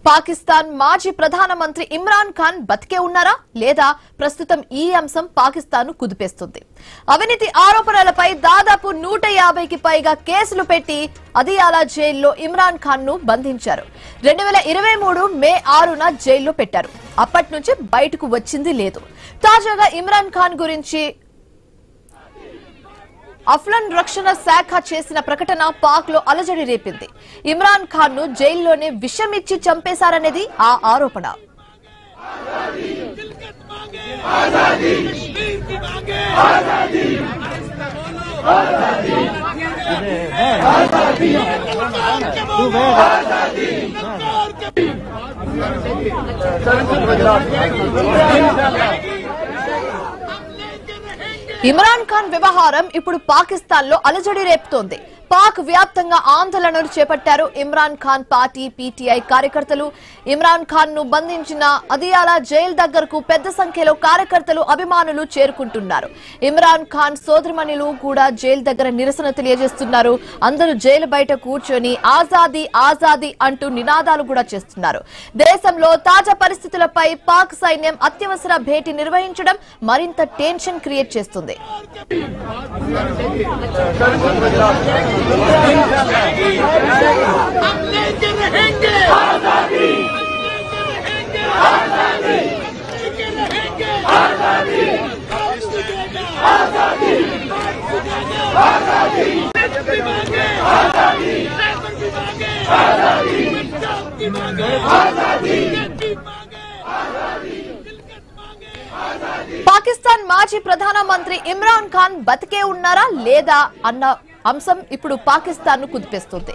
పాకిస్తాన్ మాజీ ప్రధానమంత్రి ఇమ్రాన్ ఖాన్ బతికే ఉన్నారా లేదా ప్రస్తుతం ఈ అంశం పాకిస్తాన్ ను కుదిపేస్తుంది. అవినీతి ఆరోపణలపై దాదాపు 150కి పైగా కేసులు పెట్టి అదియాలా జైల్లో ఇమ్రాన్ ఖాన్ ను బంధించారు. 2023 మే 6న జైల్లో పెట్టారు. అప్పటి నుంచి బయటకు వచ్చింది లేదు. తాజాగా ఇమ్రాన్ ఖాన్ గురించి అఫ్ఘాన్ రక్షణ శాఖ చేసిన ప్రకటన పాక్ లో అలజడి రేపింది. ఇమ్రాన్ ఖాన్ ను జైల్లోనే విషమిచ్చి చంపేశారనేది ఆ ఆరోపణ. ఇమ్రాన్ ఖాన్ వ్యవహారం ఇప్పుడు పాకిస్తాన్ లో అలజడి రేపుతోంది. పాక్ వ్యాప్తంగా ఆందోళనలు చేపట్టారు ఇమ్రాన్ ఖాన్ పార్టీ పీటీఐ కార్యకర్తలు. ఇమ్రాన్ ఖాన్ ను బంధించిన అదియాలా జైలు దగ్గరకు పెద్ద సంఖ్యలో కార్యకర్తలు అభిమానులు చేరుకుంటున్నారు. ఇమ్రాన్ ఖాన్ సోదరిమణులు కూడా జైలు దగ్గర నిరసన తెలియజేస్తున్నారు. అందరూ జైలు బయట కూర్చొని ఆజాదీ ఆజాదీ అంటూ నినాదాలు కూడా చేస్తున్నారు. దేశంలో తాజా పరిస్థితులపై పాక్ సైన్యం అత్యవసర భేటీ నిర్వహించడం మరింత టెన్షన్ క్రియేట్ చేస్తుంది. పాకిస్తాన్ మాజీ ప్రధానమంత్రి ఇమ్రాన్ ఖాన్ బతికే ఉన్నారా లేదా అన్న అంశం ఇప్పుడు పాకిస్తాన్ ను కుదిపేస్తుంది.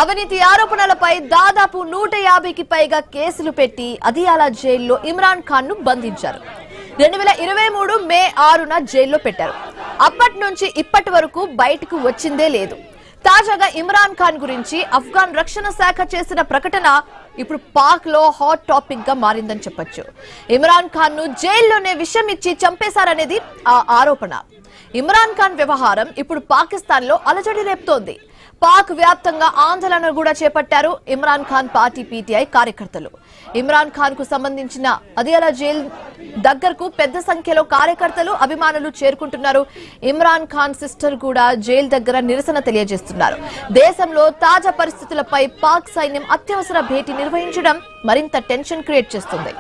అవినీతి ఆరోపణలపై దాదాపు 150కి పైగా కేసులు పెట్టి అదియాలా జైల్లో ఇమ్రాన్ ఖాన్ ను బంధించారు. 2023 మే 6న జైల్లో పెట్టారు. అప్పటి నుంచి ఇప్పటి వరకు బయటకు వచ్చిందే లేదు. తాజాగా ఇమ్రాన్ ఖాన్ గురించి అఫ్ఘాన్ రక్షణ శాఖ చేసిన ప్రకటన ఇప్పుడు పాక్ లో హాట్ టాపిక్ గా మారిందని చెప్పొచ్చు. ఇమ్రాన్ ఖాన్ ను జైల్లోనే విషం ఇచ్చి చంపేశారనేది ఆ ఆరోపణ. ఇమ్రాన్ ఖాన్ వ్యవహారం ఇప్పుడు పాకిస్తాన్ లో అలజడి రేపుతోంది. పాక్ వ్యాప్తంగా ఆందోళన కూడా చేపట్టారు ఇమ్రాన్ ఖాన్ పార్టీ పీటీఐ కార్యకర్తలు. ఇమ్రాన్ ఖాన్ కు సంబంధించిన అదియాలా జైలు దగ్గరకు పెద్ద సంఖ్యలో కార్యకర్తలు అభిమానులు చేరుకుంటున్నారు. ఇమ్రాన్ ఖాన్ సిస్టర్ కూడా జైలు దగ్గర నిరసన తెలియజేస్తున్నారు. దేశంలో తాజా పరిస్థితులపై పాక్ సైన్యం అత్యవసర భేటీ నిర్వహించడం మరింత టెన్షన్ క్రియేట్ చేస్తుంది.